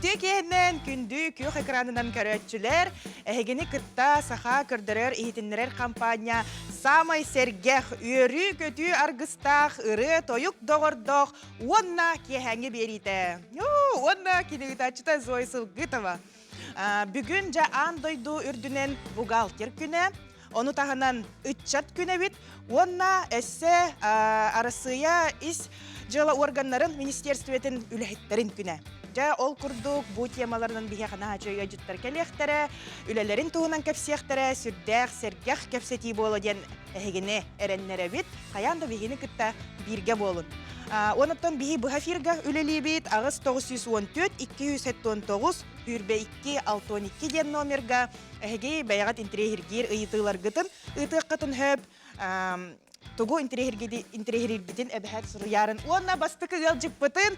Ütü kehnen kündü kök ekranından körötçüler, ehegini kıtta saha kırdırır ihitinler kampanya Samay sergeh üörü kötü argыстах ыры тоюк доғырдоқ онна кехәңі берите. Онна кинегітачыта Зоя Сылгытова. Бүгін жа андойду үрдінен бухгалтер күні, оны тағынан үтчат күні бит, онна әссе арасыя ис жылы органнарын министерстветін үләхеттерін күні. Ja ol kurduk bu temalarının bir yana hacıya cüttür kelektere, ülelerin tuğunan kepsiyektere, sürdek, sergek kepseti bolu diyen ehegine erenlere bit, kayan da bihini kıtta birge bolun. Onuttan bihi bu hafirga üleli bit, ağız 914, 279, hürbe 2, 612 diyen nomerga, ehege bayagat intrehirgir ıyıtılar gıtın, ıyıtık gıtın höp, Тугу интерегидин эбэхет сурыярын. Онна бастыкы гылжык бытын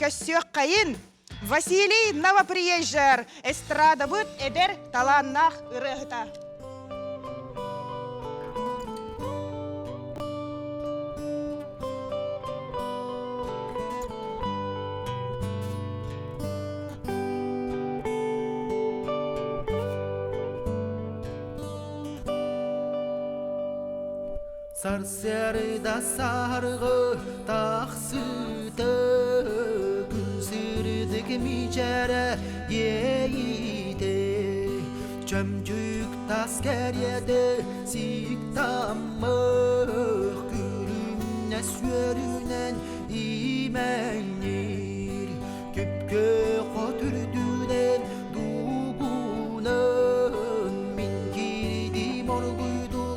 көссөк кайын. Василий Новоприезжер эстрада быт эдер таланнах ырыгыта. Sarsarda sargı taksıda Günsürdük micere yeyde Çömcük taskeriyede siktamık Gülüne sürünen imenir Köpke kötürdüden dugunun Min girdim orguyduk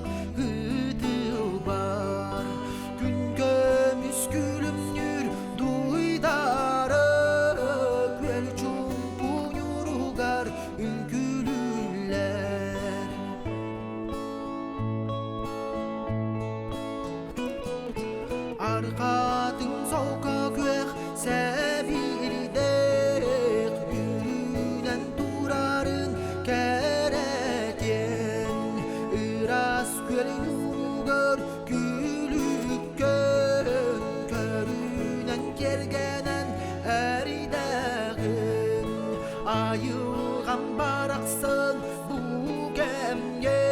Arkadın soka kök sevirdek Yürünen durarın kereten Iras gölün gör gülük gön Körünen kergenen eridağın Ayıgan baraksın bu gemye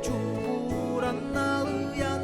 Çumburan alıyan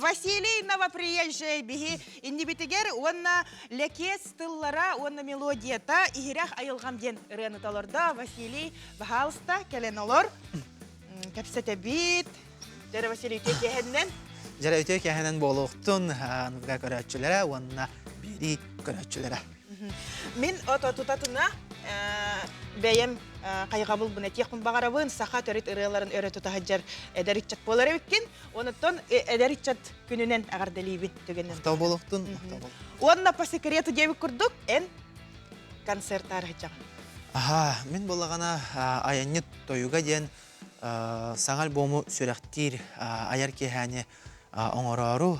Василий Новоприезжий биги инди битигер онна лекес тыллара онна мелодията игирах айылгам ден ренаталарда Василий бахалста келен олор кепсете бит Жара Василий текехеннен Жара текехенен болуктун нуга көрөчүлөрө онна бири көрөчүлөрө Min oto tutatuna beyem kayğabıl buna tekun bağarabın saha törüt ırıların öre tutahaccar ederitçat bolar evikkin onutton ederitçat gününen ağardalibin tügenen. Ақтау болуктун. Онна по секрету девик курдук en концерт архачак. Мен болагана аяннет тоюга ден саңал бому сүрәктир аяр кехәне оңорору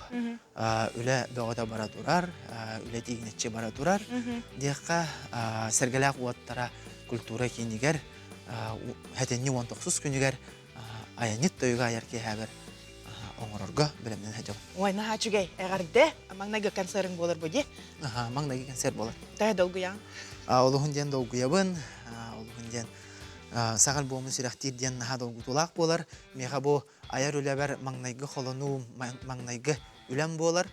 үле бөгөтө бара турар, үле тигинетче бара турар. Диякка сергелак уаттара культура кинигер хәтенни 19 күнигер аянит тойга аярки хәбер оңорорга белемнен хәҗәп. Ой, наһа чугай, әгәрдә, маңнага концерт булыр бу ди. Маңнагы концерт булыр. Тә долгуяң. Олуһун ден долгуябын, олуһун ден сагал буумун сирахтир ден наһа долгутулак болар. Меха бу аяр үләбәр маңнайгы холону, маңнайгы үләм болар.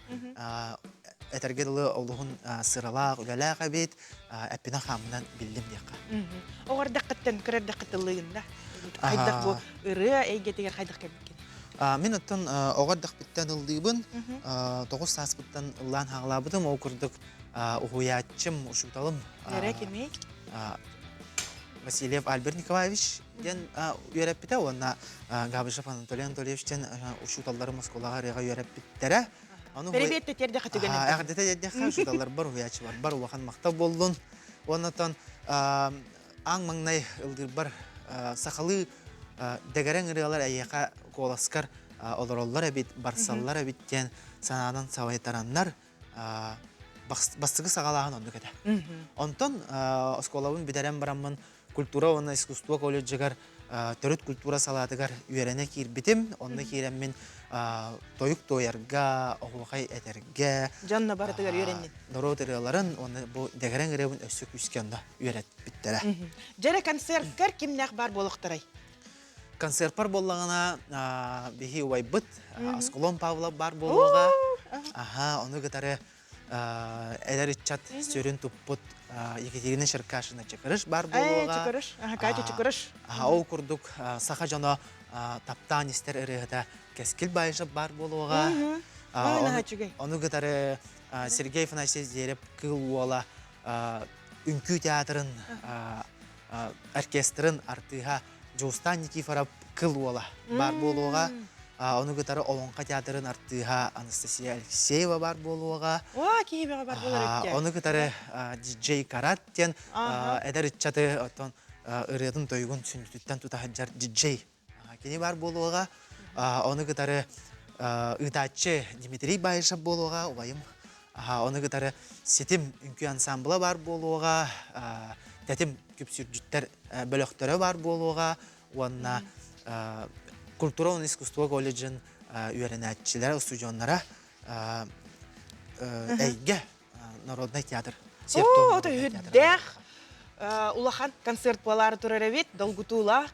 Этергелы олуһун сыралак, үләләк абит, әппина хамынан билдим дияққа. Оғарда қыттан, көрерді қыттылығында. Қайдақ бұл ұры әйге тегер қайдақ кәбіткен. Мен оттан оғардақ біттен ылдыйбын, 9 саас біттен ыллан хағылабыдым, ол күрдік ұғуятчым, ұшуталым. Нәре кемей? Васильев Альберт Николаевич ден үйеріп біті, онына Габышев Анатолий Анатольевичтен ұшуталары Москвалаға реға үйеріп біттері. Перебетті терді қытыгенін. Әғірдеті дедеққа ұшуталар бар ұғуятчы бар, бар уақан мақта болдың. Оннан аң маңнай ылдыр бар сақалы дәгәрен ұрығалар әйеқа қоласкар олар әбет, барсаллар әбеттен санадан савайтараннар бастығы сағалағын онды кәді. Онтон осколауын бідәрен барамын культура, оны искусство колледжігар төрөт культура салатыгар үйерене кирбитим, онны киреммен тойук тойарга, оғуғай әтерге. Жанна барытыгар үйереннен. Народ ырыларын, оны бұл дәгәрен ырыбын өссік үскенда үйерет біттері. Жәрі концерткер кімнәқ бар болықтырай? Концерт бар болағына бейхи уайбыт, Асколон Павлов бар болуға. Оны ғытары әдер итчат сөрін тұппыт Екатерина Шеркашина чекіріш бар болуға. Чекіріш, Катя чекіріш. Ол күрдік сақа жана таптан істер ұрығыда кәскіл байышып бар болуға. Оны ғытары Сергей Фанасьев зереп кыл уала үнкі театрын, оркестрын артыға Джоустан Никифоров кыл уала бар болуға. Оны ғытары Олонқа театрын артыға Анастасия Алексеева бар болуға. Кейбеға бар болар өтке. Оны ғытары диджей Караттен әдір үтчаты ұрыдың тойғын сүндүттен тұтахаджар диджей кені бар болуға. Оны ғытары ұйтатчы Дмитрий Байышап болуға, олайым. Оны ғытары сетім үнкі ансамбла бар болуға, тәтім көпсүрджіттер бөліқтері бар болуға. Онына культура, он искусство колледжін үйеренәтчілер, студионлара әйге народный театр. Оты үддәқ улахан концерт болары тұрар әвет, долгутулақ,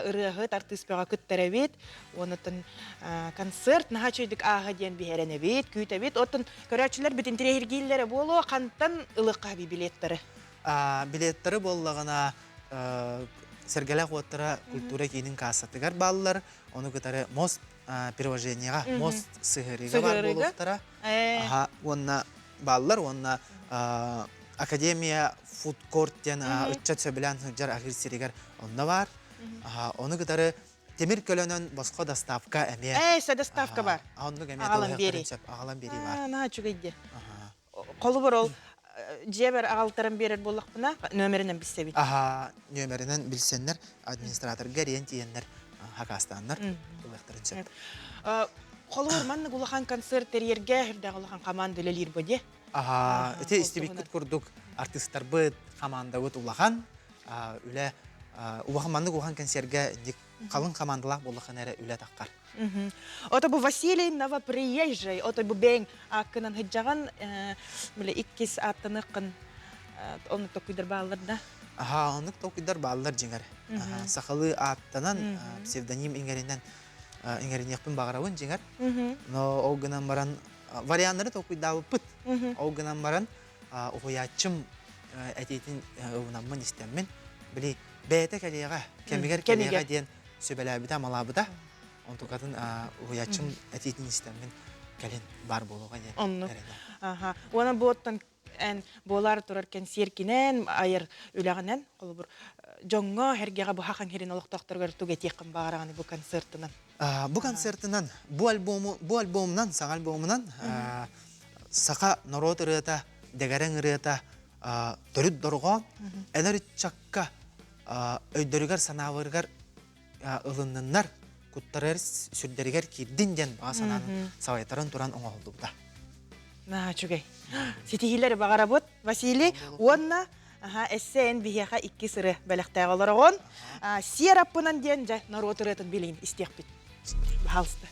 ұрығыт артыспеға күттер әвет, онытын концерт наға чөйдік аға ден бігерен әвет, күйт әвет, отын көрәтшілер бітін тірегілері болу, қантан ылыққа бі билеттері? Билеттері болуғана Сергелек оттара культура кейінің кассатыгар балылар, оны күтары мост перевоженияға, мост сығырыға бар болуқтара. Онна балылар, онна академия фудкорттен үтчат сөбілен жар ағырсерігер онна бар. Оны күтары темір көлінен босқа доставка әме. Сә доставка бар? Ағалан бері. Ағалан бері бар. Наға чүгейді. Қолы бір ол жебер ағалтарын берер болақ бұна, нөмерінен білсе бейт? Нөмерінен білсенлер, администратор гәрен тиенлер, хақастанлар, ұлықтарын сөп. Қолы ұрманны ғылақан концерттер ерге, үрді ғылақан команды өлелер бөде? Өте істебеккіт күрдік артисттар бұд, команда бұд ұлақан, ұлақыманды ғылақан концертге қалың командалақ болақын әрі үлі таққар. Ота бу Василий новоприезжий, ота бу бең акынан хыджаган, миле иккис аттыныqын, оны токуйдар балларда. Оны токуйдар баллар жеңер. Сақалы аттанан псевдоним иңеринен иңеринекпін бағарауын жеңер. Но оғынан баран варианлары токуйдауы пыт. Оғынан баран оғыячым әтейтін оғынамын істеммен. Білі бәйті кәлеға, кәмегер кәлеға ден сөбәләбіда, малабыда. Онтуқатын ұғыячым әтейтін істеммен кәлен бар болуға не. Онны. Оны бұоттан болар тұраркен серкінен, айыр үләғінен, қолы бұр жоңға әргеға бұ хақын херін олықтақтырғыр түге текін бағарағаны бұ концертынан. Бұ концертынан, бұ альбомынан, саға альбомынан сақа народ ұрыта, дәгәрен ұрыта түріт дұрға, әлір чаққа өйдірігер санавырғар ылыннынлар куттарар сүрдергер кирдин ден басанан савайтарын туран оңолду да. На чугай. Ситихилер багаработ Василий онна эссен бияха 2 сыры бәләхтәгә олоргон. Сиераппынан ден жа наротырытын билин истекпит. Балсты.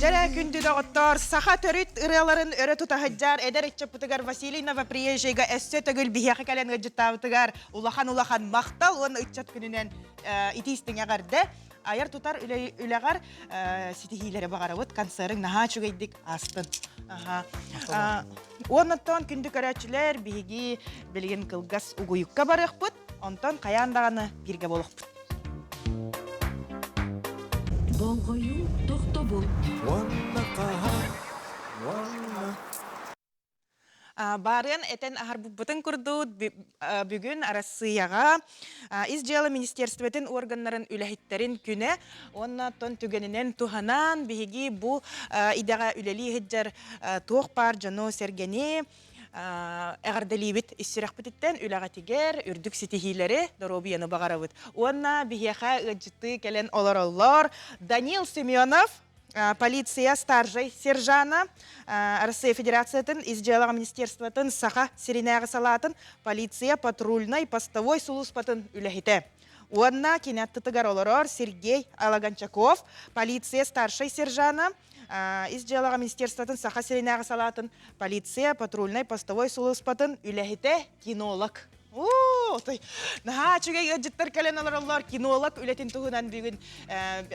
Жара күнді доғыттар, саха төріт ұраларын өрі тұтахыджар, әдер етчепутыгар Василий Новоприезжейга әссе төгіл бияқы кәлен ғыджыттауытыгар, улахан мақтал, оны үтчат күнінен итистің ағарды. Айар тұтар үләғар ситихилері бағарауыт, концерің наға чүгейдік астын. Оннаттан күнді көрәтшілер бігі білген қылғас ұғыйыққа барық бұд, онтан қаяндағаны бірге болық бұд. Болғойу тоқты бол. Барын этен ахарбуббытын курдут бүгүн Россияга изжела министерствотын органнарын үләхиттерин күнә оннан түгенинен туханан биги бу идага үлели хиджар туох пар жано сергени әгәрдәлибит иссирахбиттен үләгатигер үрдүк ситихиләре доробияны багарабыт. Онна бияха ыҗты келен олороллар Данил Семенов полиция старший сержана Россия Федерациятын изжелага министерствотын саха сиринәгы салатын полиция патрульный постовой сулуспатын үләхите. Онна кинәттыгар олорор Сергей Алаганчаков полиция старший сержана изжелага министерствотын саха сиринәгы салатын полиция патрульный постовой сулуспатын үләхите кинолог. Наха чугай ыҗыттар келен олороллар кинолог үләтин туһунан бүгүн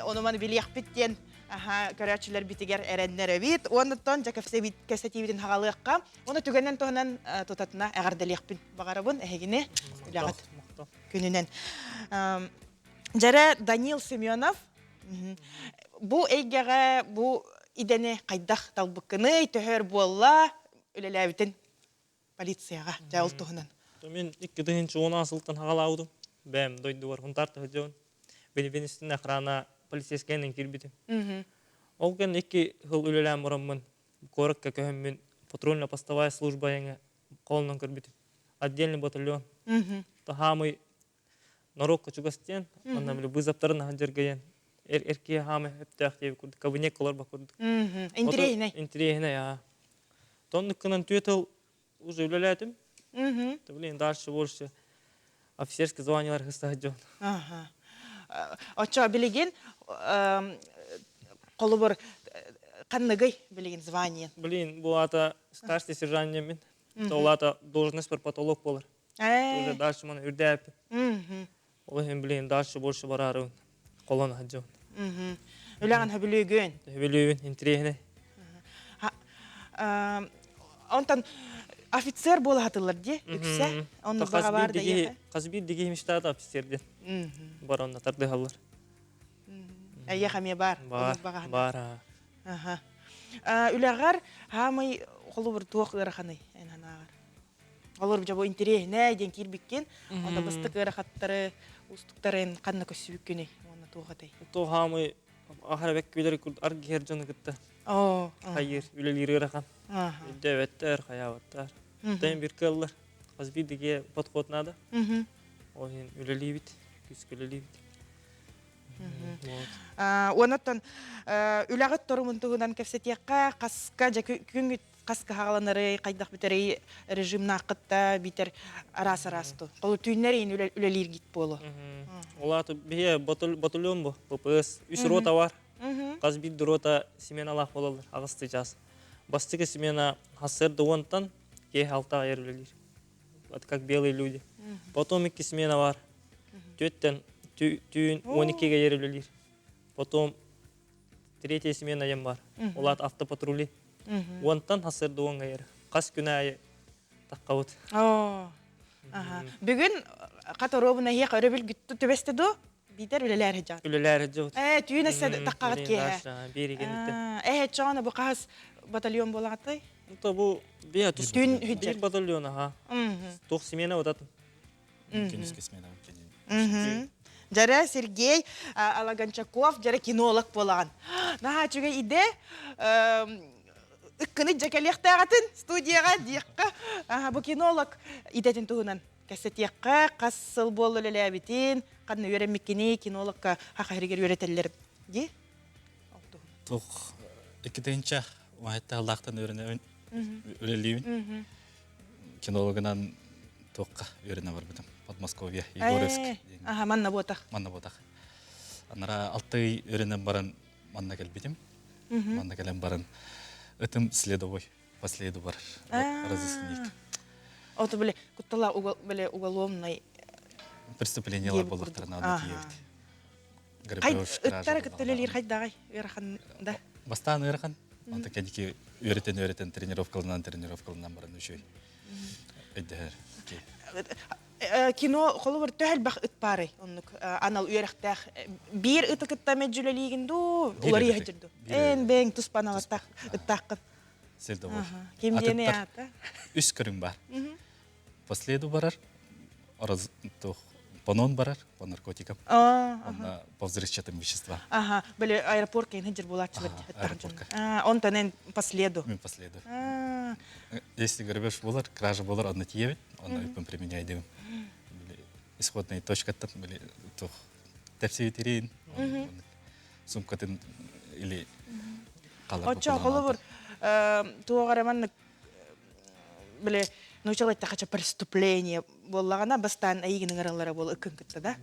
ономан билиях биттен көрәтчілер битигер әрәннәрі бит, оныттан кәсәтибетін хағалыққа, оны түгеннен тоғынан тұтатына әғардалиқпін бағарабын әйгіне үләғат күнінен. Жәрі Данил Семенов, бұ әйгеға бұ идәне қайдақ талбықыны төхер болла үлеләбітін полицияға жауыл тоғынан. Мен 2010 асылтын хағалаудым, бәм дойды бар, ғынтарты хөджеуін, бені-беністің әқырана полицейскенен кирбити. Ол кен 2 хыл үлеләм ұрамын, коракка көһіммен патрульно-постовая служба еңе қолынан кірбити. Отдельный батальон. Хамы нарокка чугастен, оннан білі бұзаптарын ғанжергейен. Эркие хамы әптәқтейі күрді, кабинет колар ба күрді. Интерейіне. Интерейіне, я. Тонныққынан түйетіл уже үлеләтім. Блин, дальше больше офицерский званиялар хыстағыджон. Очо билеген қолы бір қаннығый билеген звание. Блин, бұл ата старший сержант мен, ол ата должность бір патолог болар. Уже дальше мана үрдәпі. Ол блин, дальше больше барарың қолын ғаджон. Үләгән һәбилегөн. Хөбөлүбүн интерехне. Онтан офицер бола хатылар ди, үксә. Онны бага бар да яха. Казбир диге миштада офицерден. Баронна тарды халлар. Әйе хәме бар. Бар. Бага. Бар. Аха. Үләгәр һамый холы бер туаклар ханы, әнанагар. Алар бу жабо интерехне ден кирбиккен. Онда быстык рахаттары, устуктарын канна көсүбүккене. Онда тугатай. То хамы ахарбек күлөр күл аргер жаны кытта. О. Хайыр үлелири рахан. Аха. Дөбөттөр, хаябаттар. Тем бир кыллар. Казбир диге подходнада. Ойын үлелибит, күскөлелибит. Онаттан үләгәт торумын тугунан кәфсәтиякка каска жа күнгүт каска хагаланары кайдак битерей режимна кытта битер арас-арасту. Кол түйнәрин үлелир гит болу. Олаты бие батальон бу, ППС, 3 рота бар. Казбир рота сменалах болалар, агысты жаз. Бастыгы смена хасыр дуонтан ке алта айрылыр. Вот как белые люди. Потом 2 смена бар. Төттен түйін 12-ге ерілілер. Потом 3 смена ем бар. Олат автопатрули. Онтан хасырды оңға ер. Қас күні айы таққауыт. Бүгін қатаробына хек өребіл күтті төбесті до, битер үлелер жат. Үлелер жат. Түйін әсі таққағыт ке. Бері Чағаны бұл қағыз батальон болағатай? Бұл бия тұс Түйін бір батальон. Тоқ смена өтатын. Кенеске смена өткен. Жара Сергей Алаганчаков, жара кинолог болған. Наға чүге иде, үккіні жакелектағатын студияға дейққа. Бұл кинолог идетін тұғынан. Кәсетеққа, қасыл болу ләләбетін, қадны өремеккені кинологқа хақайрегер өретелер. Де? Тоқ, екідейінча, уайытта Аллахтан өрелейін. Кинологынан тоққа өрене бар бұдым. Подмосковье, Егоровск. Манна ботақ. Манна ботақ. Анара алты өренен баран манна келбедім. Манна келен баран өтім следовой, последу бар. Разыскник. Оты біле, күттала уголовный Преступлениялар болдықтарына ады киевді. Үттары күттілелер қайдағай өрақанда? Бастан өрқан. Онта кәдеке өретен тренировкалынан баран үшөй. Өйдер. Кино қолы бір төхіл бақ үт бары, анал үйерақтақ. Bir үті күтті мәджүлелігінду, олар ехетірді. Ән бәң тұспаналаттақ үттаққын. Следовой. Кемдені аты? Үш көрің бар. Последу барар, понон барар, по наркотикам, по взрывчатым веществам. Білі аэропорт кейін хеджір болатшы бір. Он тәнен последу. Мен последу. Если грабеж болар, кража болар, одна тиевит, он өпін применяйды. Исходная точка там были тәпсі өтерейін, сумкатын или қалар. Отча, қолы бір туағараманны білі научалайтта қача преступление болағана бастан әйгінің аралары бол үкін күтті, да?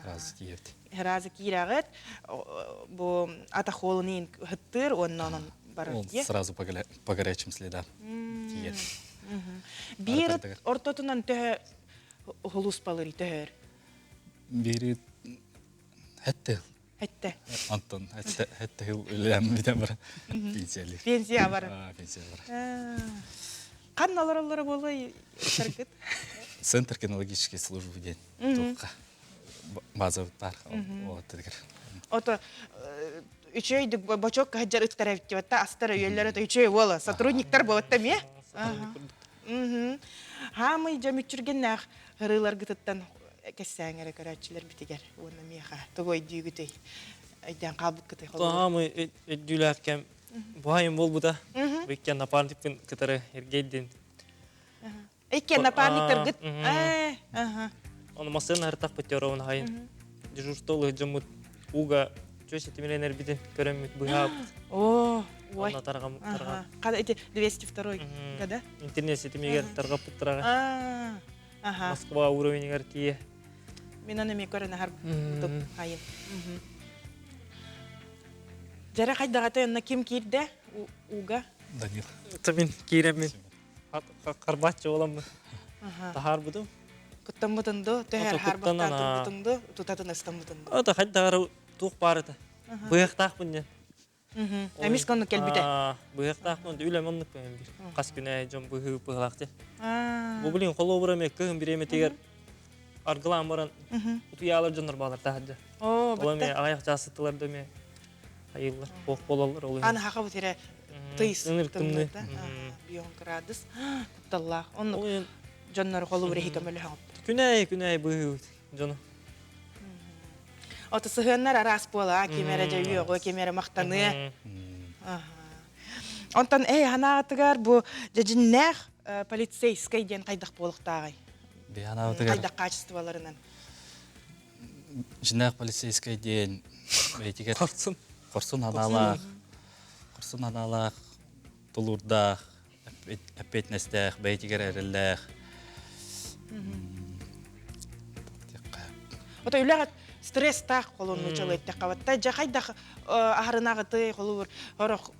Разы тиевді. Разы кирағыт, бұл ата қолынын хүттір, онынан барыр. Он сразу по горячим следам тиет. Бейріт ортотынан төхі ғылус балыр төхір? Бейріт әтті. Әтті? Антон, әтті ғыл өлем бітен бар. Пенсиялер. Пенсия бар. Пенсия бар. Қан алар болы шаркет? Центр кинологической службы ден. Тоққа. База бар. Ото үчөйді бачок хаджар үттар әвіттеватта астары үйелері үчөй болы. Сотрудниктар болытта ме? Хамы жамүтчүрген нақ ғырылар ғытыттан кәссәңері көрәтшілер бітігер. Оны меха. Тұғой дүйгітэй. Айдан қалбық кітай. Хамы өйділі әкем бұхайым бол бұда. Өйкен напарниктің кітары ергейден. Өйкен напарниктар ғыт? Оны масына әртақ бөттер оғын хайын. Дежурстолы жымыт уға чөсі темеленер бітін көріммет бұйап. Ой. Оны тарғам. Қада әте 202 ғада? Интернет сетімегер тарғап бұттыраға. Москва уровенегер тие. Мен оны ме көріні ғар бұтып хайын. Жара қайдағаты онына кем кейді уға? Данил. Мен кейремен қарбатшы оламын. Тахар бұдым. Құттан бұтынды, төхер харбақтан бұтынды, тұтатын ұстан бұтынды. Ота қайдағары туқ барыды. Быяқтақ бұнен. Эмис конну келбите. Быяқтақ бұнен үйлем онлық бәйін бір. Қас күні жон бұғылақты. А. Бұл білін қолу бұра мек кығын біреме тегер арғылан баран ұтыялар жонар балар тағады. О, Ола ме бітті. аяқ жасытылар да ме айылар, қоқ болалар олы. Аны хақа бұтыре тыйс. Ыңыр күнні. Бион градус. Құтталлақ. Оны Ол ен жоннары қолу бір хикамелі хаңып. күнәй бұғы жоны. Оты сығыннар арас бола, кемері де үйеғі, кемері мақтаны. Онтан, ханағатығар бұ жажыннақ полицейскай ден қайдақ болықтағай. Бияна отыгар Қайдақ качестволарынан. жинақ полицейскай ден бәйтігер Қорсын. Корсун аналақ, тулурдақ, әппетнестәқ, бәйтігер әрілдәқ. Ота үләғат стресс тақ қолуны жылы етті қаватта. Қайдақ ағырынағыты қолуыр. Орық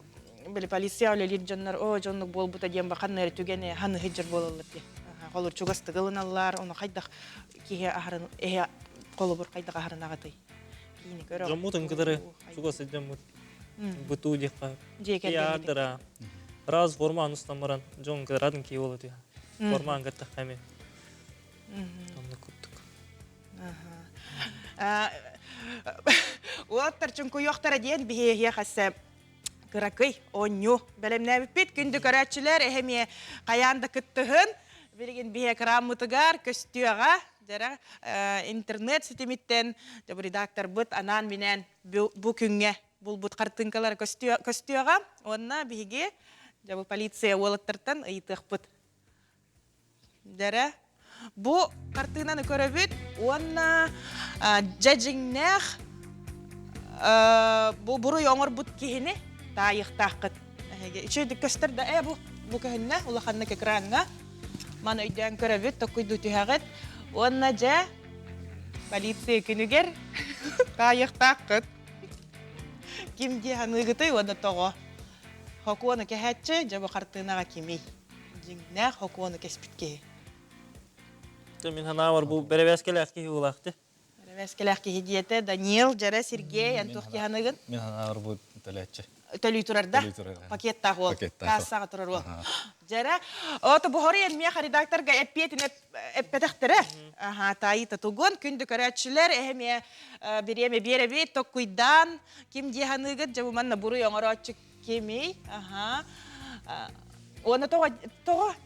білі полиция өлелер жонлар, жонлық бол бұта дем бақанны әрі түгені ханы хиджір болалар де. Қолуыр чуғасты ғылыналар, оны қайдақ кейе ағырын, қолуыр қайдақ ағырынағыты. Жаммутын кідірі, суғасы жаммут. Бұту деққа. Жекер Ядыра. Раз форман ұстамаран, жон кідірадың кей олы дейі. Форман кәттіқ әме. Онны күттік. Уаттар чүнку yoқтара дейін бігеге қасы кыракый, оню. Бәлемнәбі бит күнді көрәтшілер әхеме қаянды күттіғын. Білген біге кыраммытыгар көстіяға. Интернет сетеметтен редактор бұт анан менен бұ күнге бұл бұт қартынкалар көстіяға. Онна біге полиция олаттыртан ұйтық бұт. Бұ картинаны көрөбүт, онна жажыңнақ бұ бұры оңыр бұт кейіні тайықтақыт. Үшейді көстірді, бұ кейіні, ұлақанны кекранға. Мана үйден көрөбүт, тоқыйды түйәғыт. Онна жа полиция күнігер тайықтақыт. Кімге ханығыты, онда тоғы. Хокуаны кәхәтші, жабы картинаға кемей. Жыңнақ хокуаны кәспітке. Мен ханавар бұл бәрәбәскеләқ кейі олақты. Бәрәбәскеләқ кейі диеті Даниил, Жара, Сергей, Антоқи ханығын. Мен ханавар бұл төләтші. Төлүй тұрарда? Пакеттақ ол. Кассаға тұрар ол. Жара, оты бұхори әнмеға редакторға әппетін әппетіқтірі. Тайыты тұғын, күнді көрәтшілер, әхеме береме беребей, тоққойдан, кім де ханығын, жабы манна бұры оңыр отчы кемей. Оны тоға,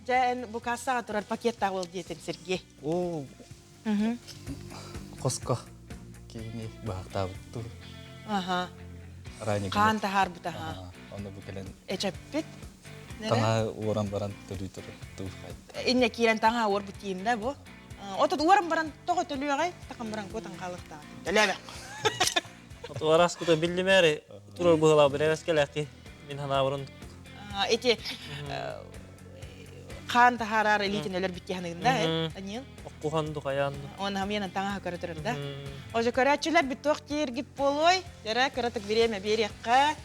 жән бұл кассаға тұрар пакеттақ ол дейтін Сергей. О, қосқа кейіне бағта бұтту. Қан тағар бұта. Оны бүкелен Әчәппет? таңа оран баран төлі тұры қайды. Инне кейрен таңа ор бұтейімді бұ. Отыд орын баран тоғы төлі ағай, тақын баран көтін қалықта. Төләбәк. Орас күті білді мәре, тұрыр бұғыла бәрәбәскеләқ кей. Мен ханаварын. Эти қан тағарар элитин өлер бітке ханығында, Даниил? Оқуғанды қаянды. Оны хаменен таңа көрі тұрырда. Ожа көрәтшілер біт тоқ кергіп болой, жара көрәтік береме береққа,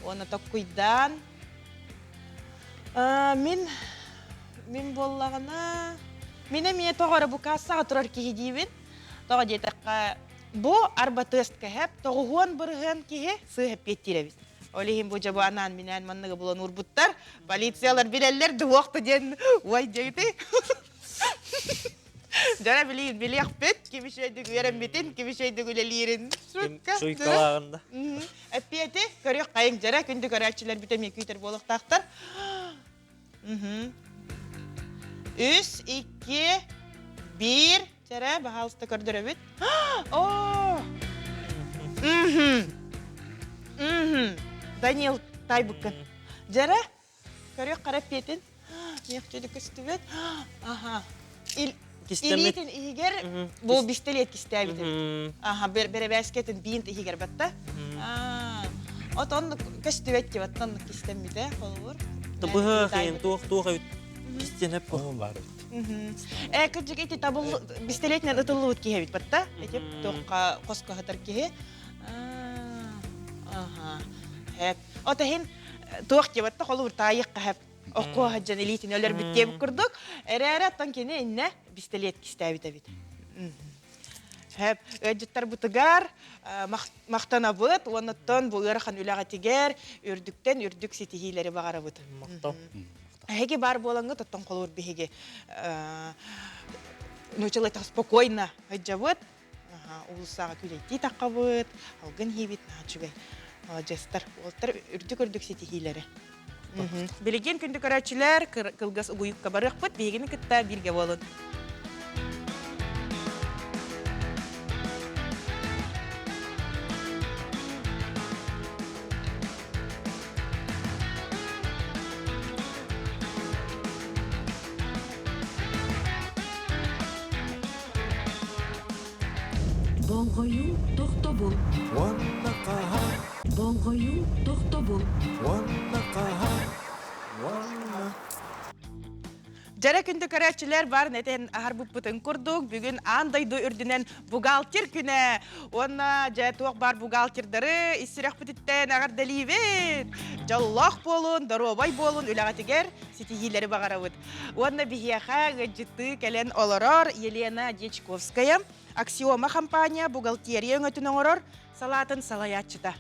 оны тоққойдан. Мен боллағына... Мене мен тоғыры бұ кассаға тұрар кейі дейбін. Тоға дейтіққа бұ арба тест кәхіп, тоғығын бұрығын кейі сығып беттіребіз. Олейхин бұ жабы анан менен маннығы бұлан ұрбұттар, полициялар білелер дуақты ден уай дейді. Жара білейін білеқ бет, кемішейді көрем бетін, кемішейді көлелерін. Шуйкалағында. Әппеті, көрек қайың жара, күнді көрәтшілер бітеме күйтер болықтақтар. 3, 2, 1, жара, бағалысты көрдір өбіт. Даниил тайбықын. Жара, көрек қарап бетін. Меқчеді күсті бет. Илетін игер, бұл бістелет кісті әбетін. Бәрі-бәскетін бейінті игер бәтті. От оны күсті бәтті бәтті, оны кістен біті, қолуыр. Бұғы қиын, туға кістен әп бұл. Ол бар. Күрджік еті табыл бістелетінен ұтылы өт кейі бәт бәтті. Әтеп, тоққа қосқа ғытар кейі. Ота хин тоқ кебатта қолуыр тайық қағып. Оқу хаджан элитин өлер біттеп күрдік. Әрі аттан кені инне бістелет кісті әбіт әбіт. Hep ödüttер butgar maqtanabıt, onuttan bu ırxan ülağa tiger, ürdükten ürdük sitihileri bağarabıt. Мактау. Hege бар болаңы тоттон қолур беге. Ночылай так спокойно хаджабыт. Улусага күлейти таққабыт, алгын хебит начугай. Молодецтар, олтар үрдік ситихилери. Билеген күнді көрәтчілер кылгас угуюкка барықпыт, бегені кітта бирге болын. Болғойың тоқта бол. Wanna kaha, Болғойың тоқта бол. wanna kaha, wanna. Жара күнді көрәтчілер бар нетен ахар бұппытын күрдік. Бүгін андайды үрдінен бухгалтер күні. Онна жа туақ бар бухгалтердары иссірек бұтыттен ағар дәлейбет. Жаллақ болын, даробай болын, үліға тегер сетихилері бағарабыд. Онна бігеха ғыджыты кәлен оларар Елена Дечковская. Аксиома компания бухгалтерия өңөтін оңырар салатын салаятчыда.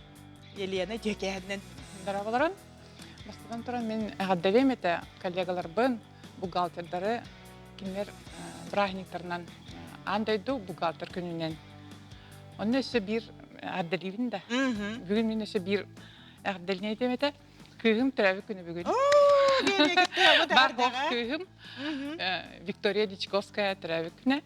Елена Декеһеннен. Дарабаларын, бастыдан тұран мен әғаддәлем еті коллегалар бухгалтердары кемер брахниктарынан андайды бухгалтер күнінен. Оны өсі бір әғаддәлейбін да. Бүгін мен өсі бір әғаддәліне етем еті күйім түрәві күні бүгін. Бар боқ күйім Виктория Дичковская түрәві күні.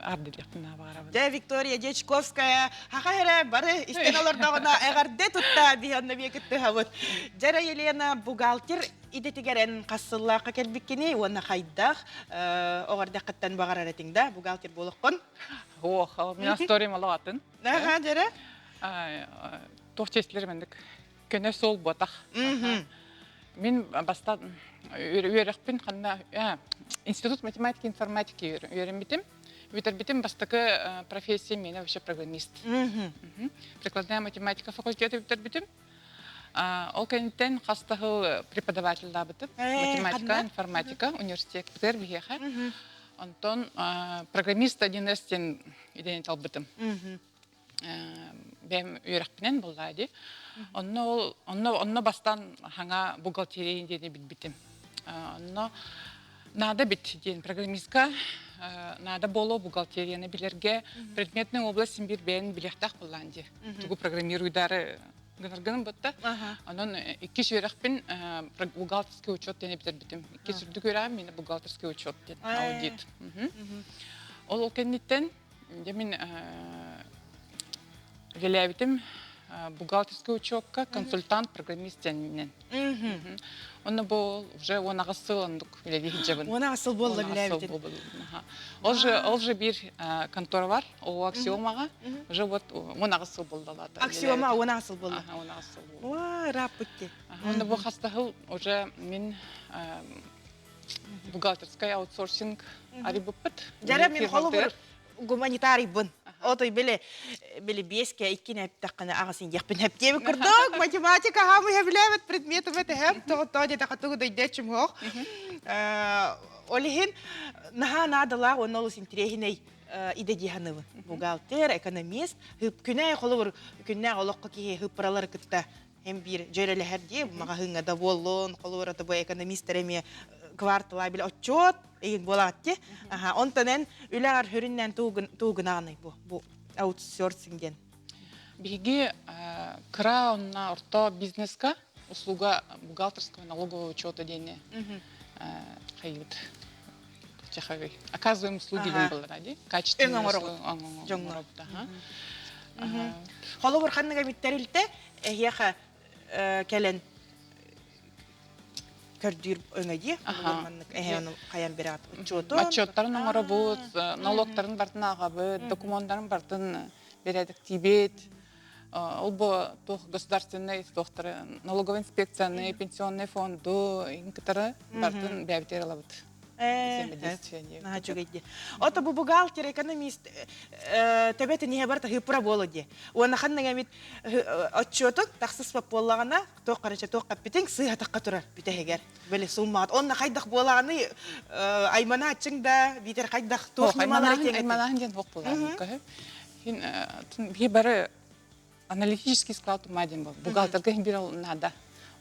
Ардылықтына бағарабын. Жа Виктория Дечковская хақайра бары истен олардағына әғарде тұтта бейонна бекітті хавыт. Жара Елена бухгалтер идетігерен қасыллаққа келбіккені, оны қайдақ оғардақ қыттан бағарар етіңді, бухгалтер болыққын. Ох, мен асториям алағатын. Наға, жара? Тоқчестілер мендік көне сол ботақ. Мен бастан үйерекпен қанда институт математики и информатики үйеренбетім. Битім бастықы профессия мені вообще программист. Прикладная математика факультеті бітім. Ол кәнеттен қастығы преподаватель бітіп. Математика, информатика, университет бітер бігеха. Онтон программист 1С-тен иденет ал бітім. Бәм үйерекпенен болды. Онно бастан хаңа бухгалтерия дені бітім. Онно надо бит ден программистка, надо боло бухгалтерияны билерге предметный областын бир бен билектак буланды. Тугу программируйдары гынаргын бутта. Анан 2 жүйрекпен бухгалтерский учет дене битер битим. 2 сүрдү көрөм мени бухгалтерский учет ден аудит. Ол окенниттен мен велебитим бухгалтерский учетка консультант программист менен. Оны бол уже он агысыл андык биледи хиджабын. Он агысыл болду билебитин. Ол же бир контора бар, о аксиомага уже вот он агысыл болду алат. Аксиома он агысыл болду. Он агысыл болду. Ой, рапытти. Оны бу хастахыл уже мен бухгалтерская аутсорсинг арибыппыт. Жара мен холобур гуманитарий бун. Отой биле беске иккине таққаны ағасын яқпын әп дебі күрдік. Математика хамы әбіләбет предметі бәті әп. Тоғыттау деді қаттығы дөйдетшім хоқ. Олихин наға надыла оны олыс интерехіней иде диханывы. Бухгалтер, экономист. Күнәй қолы бұр күнәй олыққа кейе хыппыралар күтті. Hem bir jöreli her diye maga hınga da bolun, kolora da bu ekonomistler emi kvartala bile otçot, egin bolatçı. Aha, ontanen üleğer hüründen tuğun ağınay bu outsourcingen. Биги кра на орто бизнеска услуга бухгалтерского налогового учета дене хайют. Чахавей. Оказываем услуги был ради качественные услуги. Холовор ханнага миттерилте яха келен көрдүр өңөйди. Оны каян берат учету. Отчеттарын оңоробут, налогтарын бартын агабыт, документтарын бартын бередик тибет. Ол бу государственный налоговая инспекцияны, пенсионный фонду, инкатары бартын бәбитер алабыт. Наха чугайди. Ото бу бухгалтер, экономист, төбеті не барта хыпыра болу де. Оны ханнага мит отчеток тақсыз пап болағана, тоқ қарача тоқ қаппетен сыға таққа тұрар бүтәгер. Бәле суммат. Оны қайдақ болағаны аймана ачыңда, битер қайдақ тоқ немалар екен. Айманахан ден тоқ болағаны. Би бары аналитический склад умаден был. Бухгалтерга им бирал надо.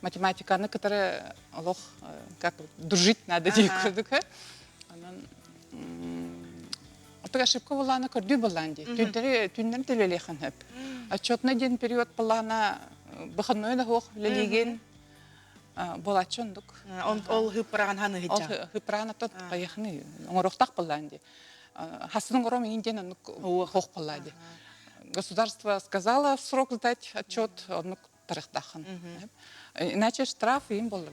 Математиканы, которые лох, как дружить надо дейкурдук. Отога ошибка была на кордю баланди. Тюннер телелехан хэп. Отчетный день период балана выходной да хох лелиген был отчондук. Ол хыпыраган ханы хыджа. Ол хыпыраган тот каяхны. Оңорохтак баланди. Хасының ором инден хох баланди. Государство сказало в срок сдать отчет, он тарихтахан. Иначе штраф им было.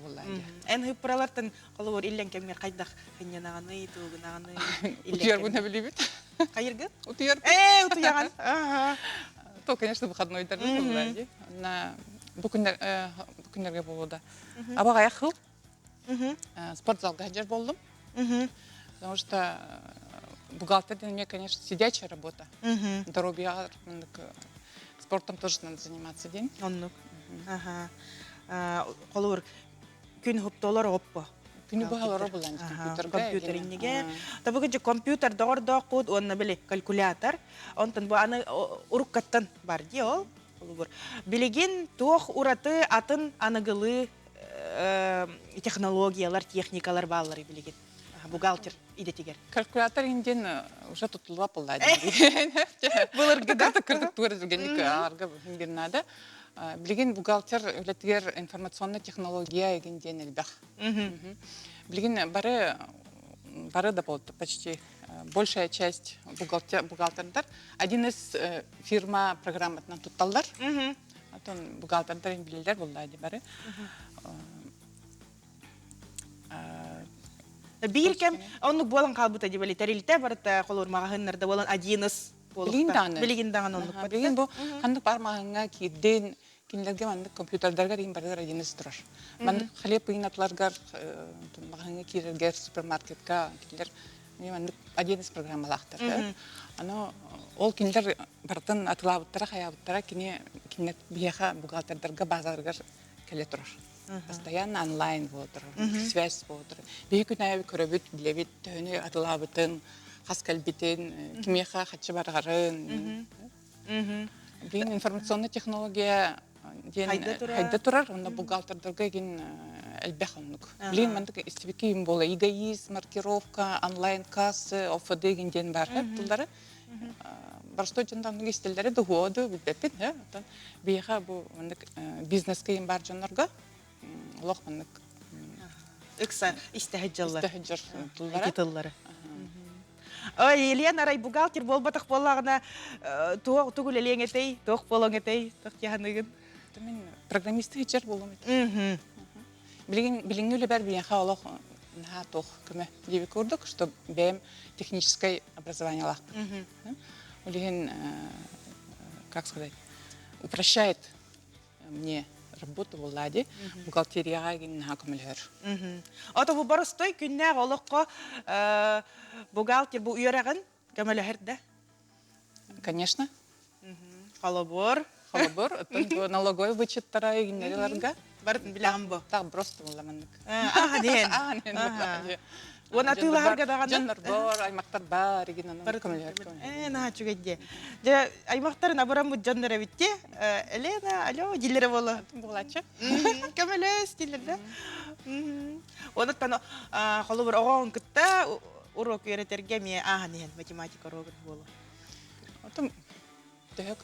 Эн хыпыралартан колор иллен кемер кайдах хынянаганы, тугунаганы. Утьер не билибит. Кайыргы? Утьер. Утуяган. То, конечно, выходной дорогой баланди. На бүкүнерге болуда. Абага яхыл. Спортзалга хаджар болдум. Потому что бухгалтер для меня, конечно, сидячая работа. Здоровье, спортом тоже надо заниматься день. Оннук. Колор күн хуптолар оппо. Күнү баалары булан компьютер инеге. Та бүгүнчө компьютер дордо код онна биле калькулятор. Онтон бу аны уруккаттан бар ди ол. Билеген тох ураты атын аныгылы технологиялар, техникалар баалары билеген. Бухгалтер идетигер. Калькулятор инден уже тутулуа булады. Булар гыда кырдыктур дегенник арга инден надо. Билеген бухгалтер үлетигер информационный технология инден элбах. Билеген бары да болды почти большая часть бухгалтердар. Один из фирма программатынан тутталдар. Атон бухгалтердар билелер булады бары. Биркем, оннук болан калбыта дебели терилте барыта колор магахыннарда болан адиныс болукта. Билигин даган оннук. Билигин бу хандык бармагыңа кирден кинлерге мандык компьютердарга рим бардар адиныс турар. Мандык хлеб ыйнатларга магахыңа кирергер супермаркетка килер мандык адиныс программалактар. Аны ол кинлер бартын атылабыттара хаябыттара кинет бияха бухгалтердарга базарга келе турар. Постоянно онлайн болдыр, связь болдыр. Бейкі näе көрөбүт, билебит, төнү атылабытын, хаскалбитин, кимеха хатчы баргарын. Бейін информационный технология хайда турар, онда бухгалтердарга ген элбэх оннук. Билин мандык истибеки им бола, эгоизм, маркировка, онлайн кассы, ОФД генден бар, тулдары. Барстой жондарның истелдери дугоду, билбеппин, бейха бу бизнеске им бар жондарга. Лох мандык. Икса истехаджаллар. Истехаджар туллары. Ой, Елена рай бухгалтер болбатак боллагына тугул элеңетей, тох болоңетей, тох яныгын. Мен программист хичер болом. Билингүле бар биен халох на тох кеме диби көрдүк, что бем техническое образование лах. Улиген, как сказать, упрощает мне работу в Ладе, бухгалтерия ген хакмелер. Ото бу барыстой күннә олыққа бухгалтер бу үйрәгән кемелер да? Конечно. Халабор. Это налоговый вычет тара генераларга. Бартын биләм бу. Так просто буламандык. Ден. Вона тыларга даган. Жаннар бар, аймактар бар, генен кемелер. На чугедде. Де аймактарын абарам бу жаннар битте. Елена, алло, дилере бола. Булачы. Кемелес дилерде. Онтан халабор огон кытта урок үйрәтергә ме нен математика урогы болу. Отым төһө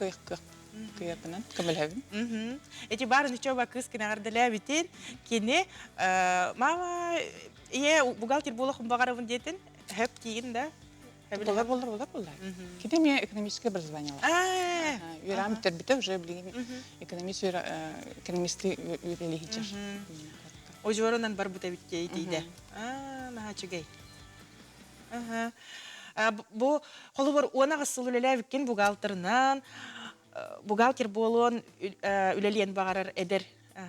кыяпынан кемелһәбин. Эти барын учеба кыз кенәрдәлә битен, кине мама бухгалтер булахым багарабын детен, хэп тиген да. Булар. Ките мен экономическое образование. Юрам битер уже билген экономисты үйрәле хичер. Ожоронан бар бута битте диде. Наха чугай. Бу холбор онага сулулелә биткен бухгалтернан бухгалтер болон үлелен багарар эдер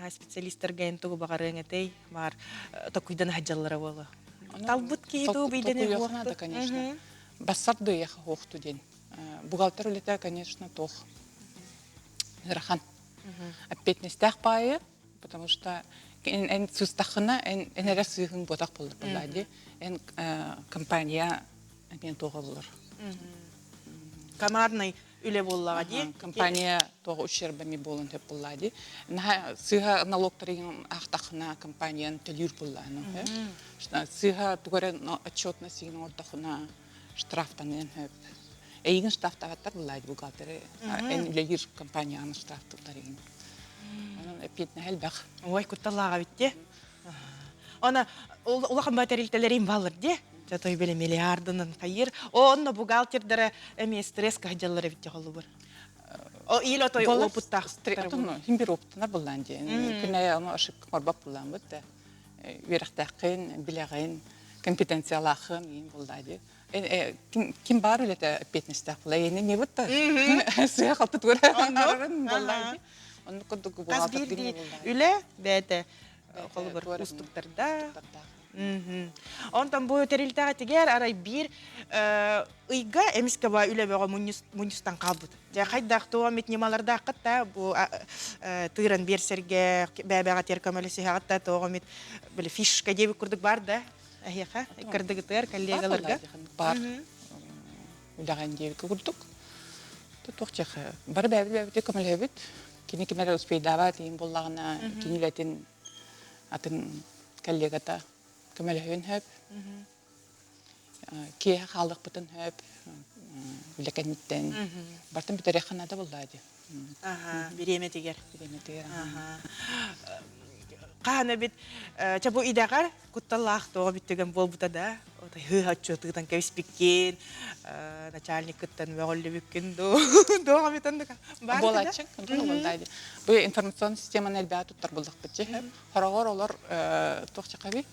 специалисттер ген тугу багарың этей бар токуйдан хаҗаллары болу. Талбут кейду бейдене Толкуясына да, конечно. Бассар дыяха хоқту ден. Бухгалтер үлеті, конечно, тох. Рахан. Аппетнестях пайы, потому что эн сустахына, эн әрі сүйхін ботақ болды болады. Эн компания мен тоғылыр. Комарный үле боллаға де. Компания тоғы ущербами болын деп болады. Сыға налогтарың ақтақына компаниян төлір болады. Сыға туғары отчетна сигін ортақына штрафтанын хөп. Эйгін штрафтағаттар болады бухгалтері. Эн үлелер компанияны штрафтықтарың. Оның әпетіне әлбәқ. Ой, күтталаға бітте. Она улахан батарилтелерин балыр де. Той беле миллиардынан кайыр. Онна бухгалтердері әме стресс кахджалары бітте қолы бар. О, ил отой опыттақ. Химбир опыттына болан де. Күнәе оны ошибка морбап болан бұд. Верақтақын, білағын, компетенциялақын ең болды. Ким бар үлеті әпетнестақ бұла. Ені не бұдды? Суя қалты туыры арарын болды. Оны күдді бухгалтер біле болды. Үле бәді қолы бар ұстықтарда. Онтан бу терилтага тигер арай бир ыйга эмиске ба үле бага мунистан калбыт. Жа кайдак то метнималарда катта бу тыран берсерге бәбәгә теркәмәлесе хатта то мет бил фишка дип курдык бар да. Ахиха кырдык тер коллегаларга бар. Улаган дип курдык. Тохчах бар бәбә теркәмәлебит. Кини кемәле успейдават ин буллагына кинилетин атын коллегата Көмәләйін хөп, кие қалық бұтын хөп, білекәнеттен. Бартын бітер еқанада болады. Биреме тегер. Биреме тегер. Қағаны бит, чабу идағар, күтталлақ тоға біттеген бол бұтада. Хы-хатчу тұғытан кәвіспеккен, начальник күттан мәғолі бүккен доға бітандыға. Болачық, болады. Бұл информацион системаны әлбәға тұттар болдық бітчі. Хорағыр олар тоқчыққа бей.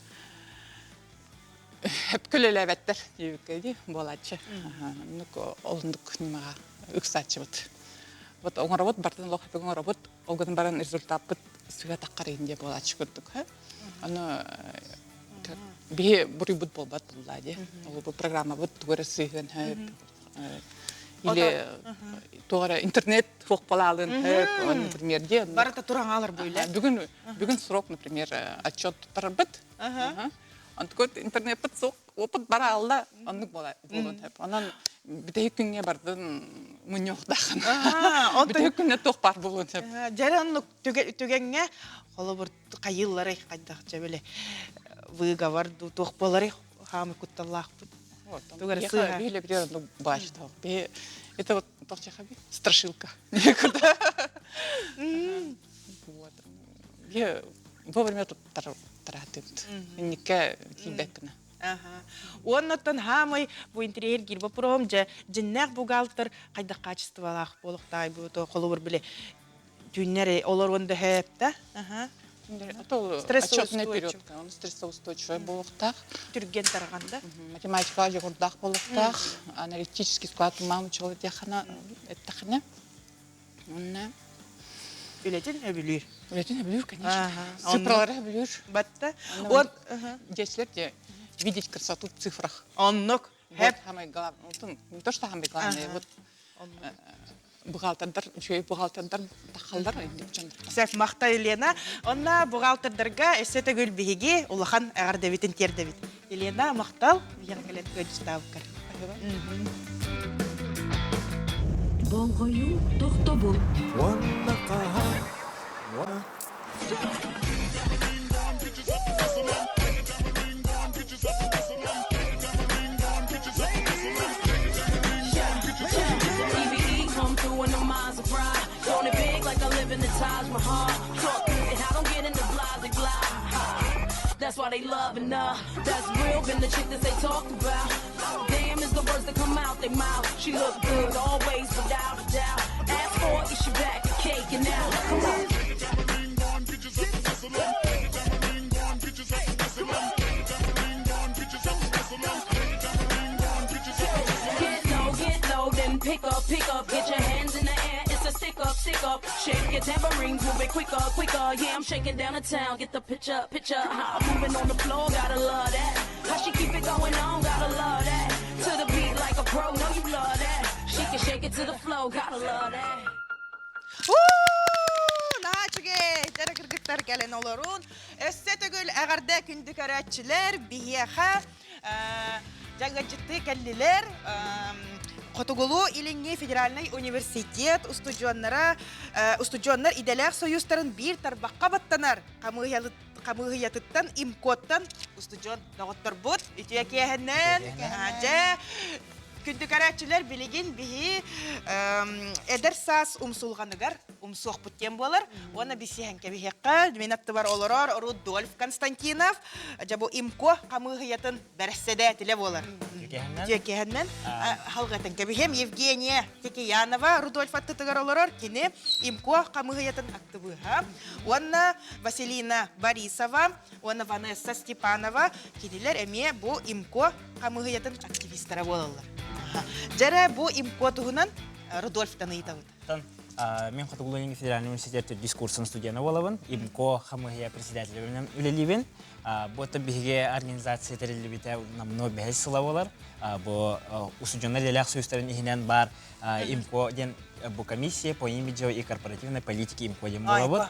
Hep külelevetler diye bolaçı. Nuk olunduk nimaga üksatçı bud. Bud oğun robot bardan loq hep oğun robot olgun baran rezultat bud suya taqqarın diye bolaçı kurduk. Onu bir buri bud bolbat buladi. O bu programa bud tuğra suyun hep. İle tuğra internet foq palalın hep. Например, diye. Barata turan alır böyle. Bugün срок, например, отчет тарбыт. Антыкот интернет соқ, опыт бара алда, аннык болан хеп. Анан бите күнгө бардын муньоқдағын. Бите күнне тоқ бар болан хеп. Жаранлык түгенге қолы бір қайыллары қайдақ жабеле выговор тоқ болары хамы күтталлақ бұд. Тугар сыға. Биле бірерінді баш тоқ. Это вот тоқ чаха би страшилка. Вовремя тут таратымд. Нике фидбэкна. Оннотон хамай бу интерьер гир бопром же жиннак бухгалтер кайда качестволах болуктай бу то колубур биле түннери олор онда хеп да. Отчетный период. Он стрессоустойчивый болуктах. Түрген тарганда. Математика жогордах болуктах. Аналитический склад мамы человек яхана эттахне. Онна Үлетин өбүлүр. Үлетин өбүлүр, конечно. Цифралары өбүлүр. Батта. Деслер де видеть красоту в цифрах. Оннок. Вот самое главное. Не то, что самое главное. Вот бухгалтердар, еще и бухгалтердар тахалдар. Сәф мақта Елена. Онна бухгалтердарга эсете гүл биһиги улахан агар дебитин тер дебит. Елена мақтал яңгелет көҗтавкар. Боңгою тохтобул. Wanna kaha. EVE come through in the minds of pride. Doing it big like I live in the Taj Mahal. Talk good and I don't get into blah. That's why they loving her. That's real, been the chick that they talked about. Damn is the words that come out their mouth. She look good always, without a doubt. Ask for it, she back, the cake and now. Come on. Get low, then pick up. Get your hands in the air, it's a stick up. Shake your tambourines, move it quicker. Yeah, I'm shaking down the town, get the picture. I'm moving on the floor, gotta love that. How she know, gotta love that. Naçıge, tere kırgıtlar gelen olurun. Össetügül ağırda kündük öğretçiler, bihiyaha, жаңгачытты кәллилер, Котугулу Илинги Федеральный университет устудионнар иделер союзтарын бир тарбаққа баттанар. Камыгыятыттан имкоттан устудион дағыттар бұд. Үтіе кеһеннен, күндік әрәтчілер білеген бігі әдір сас умсулғаныгар, умсуқ бұттен болар. Оны бісіген кәбіхеққа, мен атты бар олырар, Рудольф Константинов, жабу имко камыгыятын бәріседе тіле болар. Түйекеһеннен халғатын кәбіхем Евгения Текеянова, Рудольф атты тұғар олырар, кені имко камыгыятын атты бұға. Оны Василина Борисова, оны Ванесса Степанова, кенелер әме бұл имко камыгыятын активистері болалар. Жәрі бұл имко тұғынан Рудольфтан ұйтауыд. Мен Котугулу Федеральный университет дискурсын студияны болабын. ИМКО хамыгия председателем үлелибен. Бұты біге организация терелебіте намно бәйс сыла болар. Бұл усуджонар делях сөйістерін ехінен бар ИМКО ден бұл комиссия по имиджу и корпоративной политике ИМКО ден болабыд.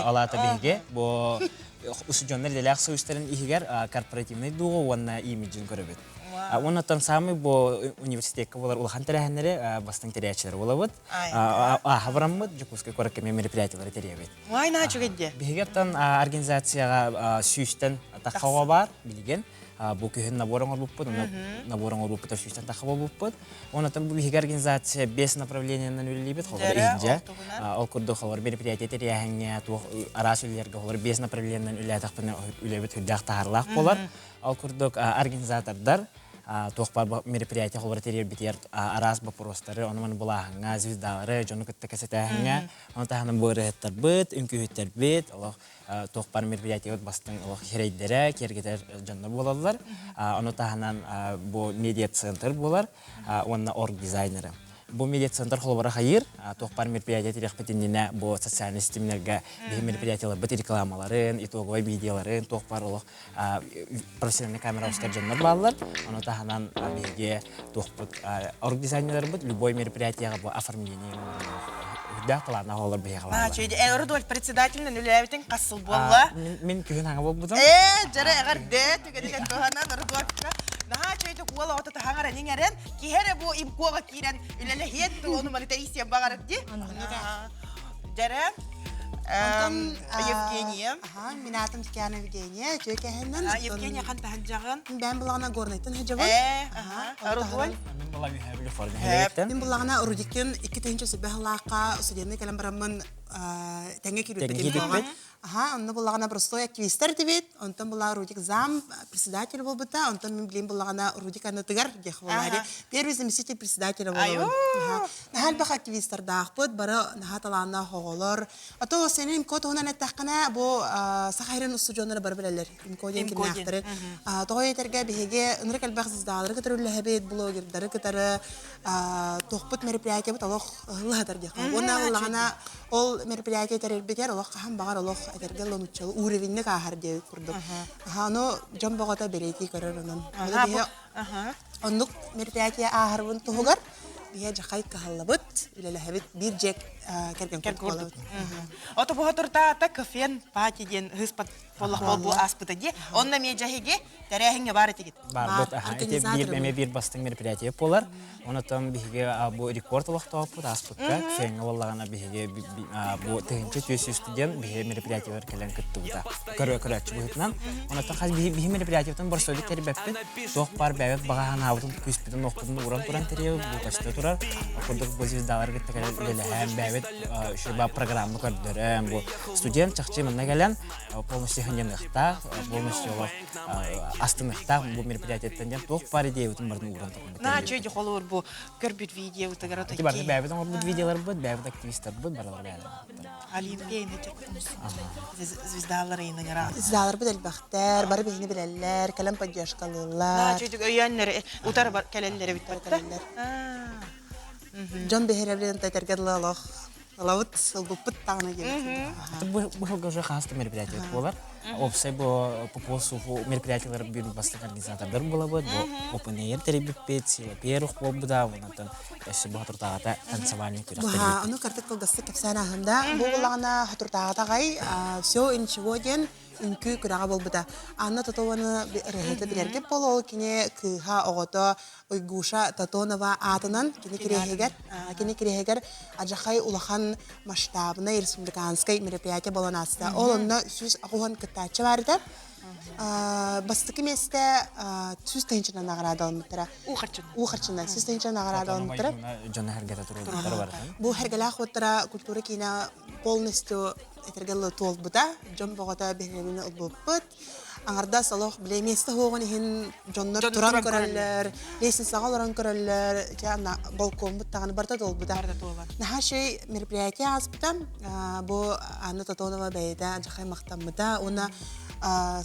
Алата біге бұл усуджонар делях сөйістерін ехігер корпоративный дуғы онна имиджін көрібет. Оннан самый бо университетке болар улхан терәһеннәре бастың терәчеләр булабыд. Хабараммыд Жукускай кораккеме мероприятиялары терәбет. Вай начыгынде. Бигептан организацияга сүйстен тахава бар билген. Бу көһен наборың булыппы, наборың булыппы сүйстен тахава булыппы. Оннан бу бигер организация 5 направлениянан үлелибет холар инҗа. Ал курды холар мероприятие терәһенне арасүләргә холар 5 направлениянан үләтәхпен үләбет хүддәх тахарлак булар. Ал курдык организатордар тоқпар мероприятие холбар терер битер арас вопростары онымен булахыңа звездалары жону кытты кесетәһеңә оны тахының бырыттар бит үнкүһүттер бит аллах тоқпар мероприятие бастың аллах херейдере кергетер жоннор болалар оны тахынан бу медиа центр болар онна орг дизайнеры. Бу медиа центр холбара хайыр, тоқпар мероприятие терехпетинне бу социальный системаларга бу мероприятиялар бит рекламаларын, итоговый видеоларын тоқпар олох профессиональный камера устаржаннар баллар. Аны таханан беге тоқпут орг дизайнерлар бит любой мероприятиега бу оформление да плана холбар беге. Чөйде Рудольф председательнен үләбитен касыл болла. Мен күн аңа болбудым. Жара әгәрдә төгедән тоханан Рудольфка. Наха чөйде куала ота тахаңара ниңәрен киһәре бу имкога кирен үләле һиет оны монетарисия багарып ди. Жара Евгения. Мен атым Тикяна Евгения, Жөкәһеннән. Евгения хан таханжагын. Мен булгана горнайтын хаҗабы. Рудольф. Мен булгана Рудикен 2-нче сәбәһлака студентны калам барамын тәңгә кирү. Онны булгана простой активисттер дибет, онтан була Рудик зам председатель булбыта, онтан мен билем булгана Рудик анатыгар дихвалари. Первый заместитель председателя булган. Нахал бах активисттер дахпыт, бара нахаталана хоголор. Ато сенем котуна нәтәхкана бу сахайрын устудионнары бар беләләр. Имкоден кинахтары. Тогой тәргә беге нрыкал бах зиздалары көтөрүлә хәбет блогерлары көтөрә тохпыт мероприятие бит Аллах Аллаһтар дихвал. Онна булгана ол мероприятие тәрбиятер Аллах һәм багар Аллах әдергән лонучал уровеньне кахар дип курдык. Аны жамбагата берети көрөрөнөн. Оннук мероприятие ахарбын тугар бия жакай кахаллабыт, үлеләһәбит бир жек керген курдык. Ото бу турта та кафен патиден хыспат поллах бу аспытыди. Онна меджаһиге тәрәһиңе бар тигит. Бар бит бир бастың мероприятие болар. Оны там биге бу рекорд вакыты аспытка, фен валлагана биге бу тегенче төсү студент биге мероприятиелер келен кытты бута. Көрөчү буйтнан. Оны та хаз биге мероприятиетен бар сөйлөп тербеппи. Тох бар бәйет багахан абытын күспүдөн окудун уран туран тереп бу качта турар. Окудук бу звездалар кытты келен һәм бәйет шуба программа көрдөрөм. Бу студент чакчы мына келен полностью хендемдакта, полностью астыныкта бу мероприятиеттен тох бар идея утун бардын уран туран. На чөйде холор бу көрбүт видео утагара та. Бар бәйет бу видеолар бу бәйет активисттер бу барлар бәйет. Алимпия инде звездалары инегара. Звездалар бит элбәхтәр, бар бихне беләләр, калам поддержкалылар. На чөйде өйәннәр утар бар кәләләре бит бар. Жон бехере белән тәтәргәдле Аллах Лавут сылбыппыт тағына келді. Бұл жылғы уже қасты мероприятиялар болар. Опсай бұл попосу мероприятиялар бүйір бастық организатордар бола бұд. Бұл open air теребіппет, сила перух бол бұда. Онатын әсі бұл хатыртағата танцевальный күрек Ага, ну картик кылдасты кепсән ахында. Бұл бұлағына хатыртағата ғай, все инчего ден үнкі күрәға бол бұда. Анна татуаны рәхеті білергеп бол ол кене кыға оғыто ойгуша татуанова атынан кене керегер ажақай улахан масштабына республиканскай мероприятие болан асты. Ол онна сүз ағуан кыттачы барды. Бастықы месте сүз тайыншынан ағырады олмыттыра. Уқырчынан сүз тайыншынан ағырады олмыттыра. Жона әргеті тұрғыдары бар. Бұл әргелақ оттыра культура кейна полностью этергелі туол бұда. Жон боғыта бәхлемені ұлбұппыт. Аңарда салох біле месті хоғын ехін жоннар тұран көрәлілер, лесін сағал оран көрәлілер, балкон бұттағаны барда тол бұда. Наха шей мероприятие аз бұда, бұл Анна Татонова бәйді, жақай мақтан бұда, оны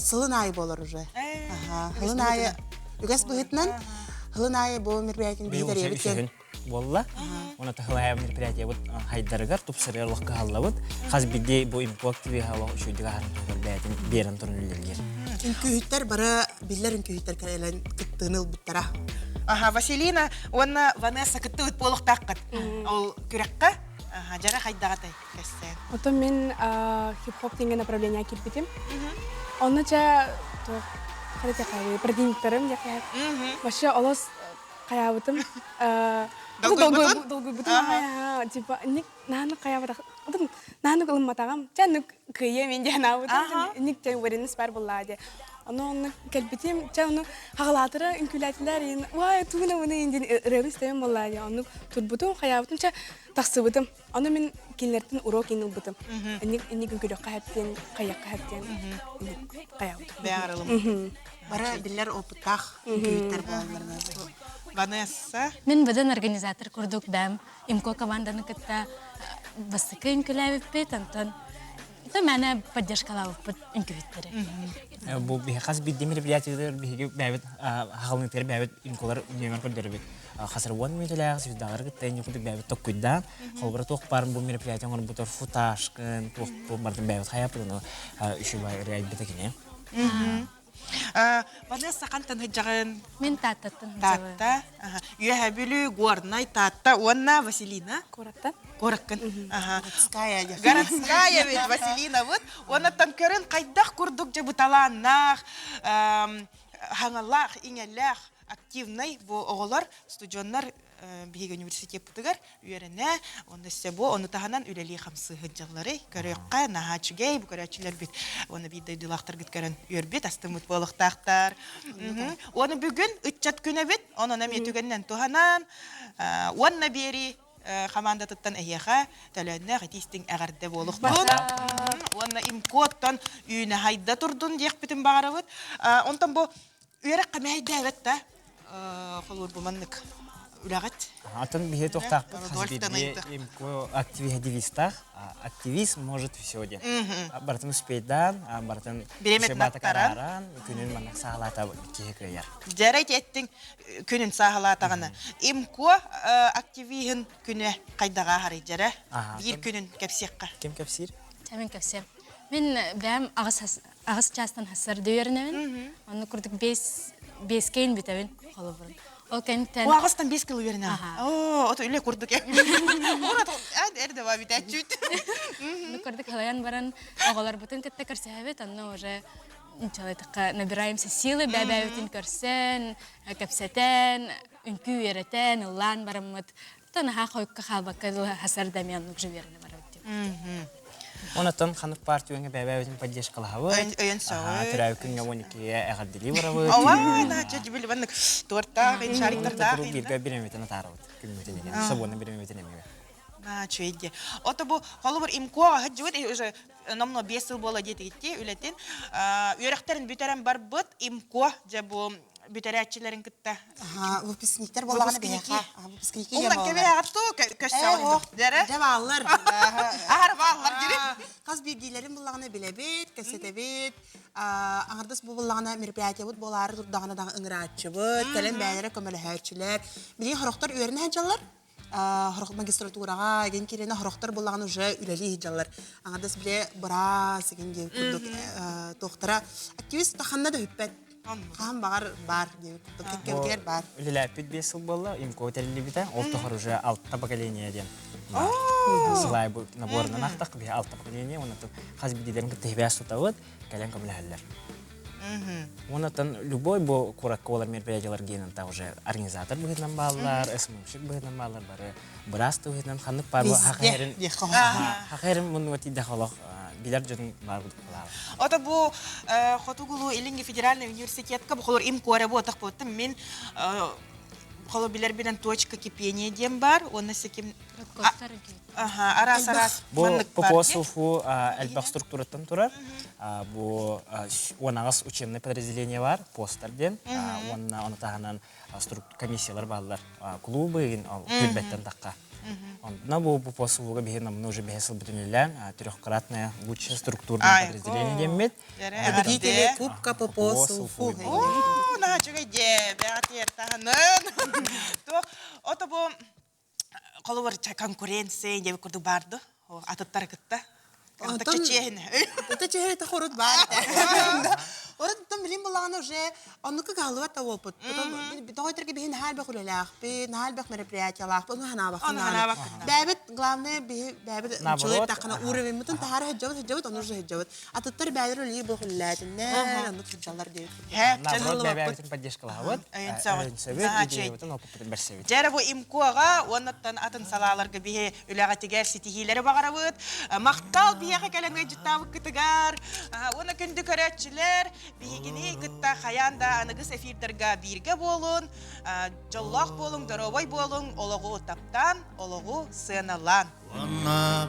сылын айы болыр уже. Сылын айы, үгәс бұғытынан, сылын айы бұл мероприятиен бейдер ебіткен. Болла, оны тахылая мероприятие вот хайдаргар тупсырыр лаққа халлабыт. Қаз биде бұл импактиве халық үшудіға харын тұғыр бәйтін берін тұрын үлелгер. Инкүйіттер бары білер инкүйіттер кәрелен күттіңіл бұттара. Василина, оны Ванесса күтті өт болық таққыт. Ол күрекқа жара хайдағатай кәстен. Ото мен хип-хоп деген направление кирпитим. Оны жа продюсерім жақай. Вообще олос қаябытым. Долгой бутым. Типа, наны қаябытақ. Наны қылым матағам. Жаны күйе мен жана бутым. Ник жан өрініз бар болады. Оны кәлбетем, оны хағалатыры, үнкіләтілер, уай, туғына оны енден үрерін істемен болады. Оны тұрбутым, қаябытым, тақсы бутым. Оны мен келерден урок еніл бутым. Ник үнкілі қаяптен, қаяққа әптен, қаябытым. Бәғарылым. Бары білер опытақ үнкүйіттер болаларына. Ванесса. Мен бұдан организатор күрдік бәм. Имко команданы кітті бастықы үнкілі өппет, антон. Это меня поддержкала в инкубаторе. Бұл қаз бидде мероприятиялар биге бәбет хағылнытер бәбет инколар үнемер көрдербет. Қасыр 10 минутлағы сөздағыр кіттен юқыды бәбет тоқ көйдан. Қолғыры тоқ барын бұл мероприятия оңыр бұтыр футашқын, тоқ бардың бәбет қаяпын. Үші бай реаль бітекіне. Ванесса қантан хыджағын? Мен таттатын. Татта. Үйәхә бүлі горнай татта. Онна Василина? Кораттан. Кораккын. Городская ведь Василина вот. Онаттан көрін қайдақ күрдік же бұталаннақ, хаңалақ, иңелләқ, активный бұл оғылар, студионлар Биһиге университет бұтығар, үйеріне, оны себу, оны тағанан үлелі қамсы ғыджалары, көріққа, нағачыгей, бұл көрәчілер біт, оны бейді дылақтар күткөрін үйер бет, астымыт болықтақтар. Оны бүгін үтчат күні бет, оны мәметігінен туғанан, оны бері командатыттан әйеға, төләнне ғытистің әғарды болық бұл. Оны имкоттан үйіне хайда тұрдың дейік бітін бағары бұд. Онтан бұл үйерек қамайда әветті, қолыр бұлманнық. Үләғат? Атын бихе тоқтақ бұд, қазбетте имко активистах. Активист может все де. Бартын успейдан, бартын шебаты қараран, күнін манақ сағалата кейі көйер. Жарайт еттің күнін сағалатағаны. Имко активиғын күні қайдаға қарай жара? Bir күнін кәпсеққа. Кем кәпсер? Мен кәпсер. Мен бәм ағыз частан хасыр дөйерінәвін. Оны күрдік 5 кейін бітәвін қолы бұрын. О, ағыстан 5 кило веріне. О, ото үлі көрдік. Әрді ба бит әтчүт. Көрдік халаян баран оғалар бұтын кітті көрсәбет, анна уже набираемся силы, бәбәбетін көрсен, кәпсәтен, үнкі үйеретен, ұлан барамыд. Тана қойыққа қалбаққа хасар дәмиянлық жөверіне барабет. Онаттан ханық партияңа бәбәбетін поддержкалауы. Өйін сауы. Түрәуікінге 12-ге әғардели барауы. Ава, наача жібілі бәнік торттақ, шариктардақ. Бірге береметен атарауыд. Күлметенеген. Собуына береметен емеге. Наача едде. Ота бұл қолы бір имкоға ғыджуыд, уже намно 5 жыл бола деті кетте, үлетін. Үйеректерін бүтерен бар бұд, имко жа бұл бүтерәтчілерін күтті. Выпускниктер болағаны бәйеқа. Выпускники Ондан кәбе ағатту көші ауындық. Жабалар. Ағар бағалар жүріп. Қаз бейдейлерін болағаны білебет, көсетебет. Аңырдас бұл болағына мероприятия бұд болары тұрдағына дағы ыңыратшы бұд. Кәлін бәйнері көмілі әйтшілер. Білген құрықтар үйерін әджалар. магистратурага ген кирене хорохтар буллаган уже үлели хиджалар. Аңадас биле бара сеген ген курдук тохтара активист таханна да хүппет. Хан бар деп теккелгер бар. Үлеләпит 5 ел болла, имко телли бите, ол тохор уже алтта поколение ден. Сылай бу наборынан ақтақ бе алтта поколение, онатын хазбидилерин кытыхбяс тутавыт, кален камлахаллар. Онатын любой бу куракколар мероприятиялар генен та уже организатор быгытнан баллар, эсмумшик быгытнан баллар бары, бырасты быгытнан ханнык бар бу хакерин мунвати дахалах билер жөн бар бу калар. Ота бу хотугулу Илинги федеральный университетка бу холор им коре бу так боттым мен холо билер билен точка кипения дем бар, оны секим арас Бу попосуфу элбак структураттан турар. Бу онагас учебный подразделение бар, постерден, оны тагынан комиссиялар баллар, клубы ген күлбеттен такка. На бу попосуфуга бихен мы уже бехесил бүтүнүлөн трехкратное лучшее структурное подразделение демет. Победители Кубка попосуфу. О, на чугай де, беатер таханын. То ото бу колор конкуренция деп курду барды. Атыттар кытта. Ата чехен та хорот бар. Орат там билим буллаган уже оннука галуат та опыт. Тохойтерге бихин халбе хулалах, бин халбе мероприятиялах, бу ханабах. Бабет главное бабет человек такана уровень мутун тахара хеджават, он уже хеджават. Атыттар бадыр ли бу хуллат, не, оннук хеджалар деп. Наоборот, бабет поддержкалават. Жара бу имкуага оннаттан атын салаларга бихе үлага тигер ситихилери багарабыт. Мактал бияга келеңге життабы кытыгар. Оны күндү көрөтчүлөр бигини кытта хаянда аныгыс эфирдерга бирге болун, жоллох болун, доробой болун, ологу таптан, ологу сыналан. Ванна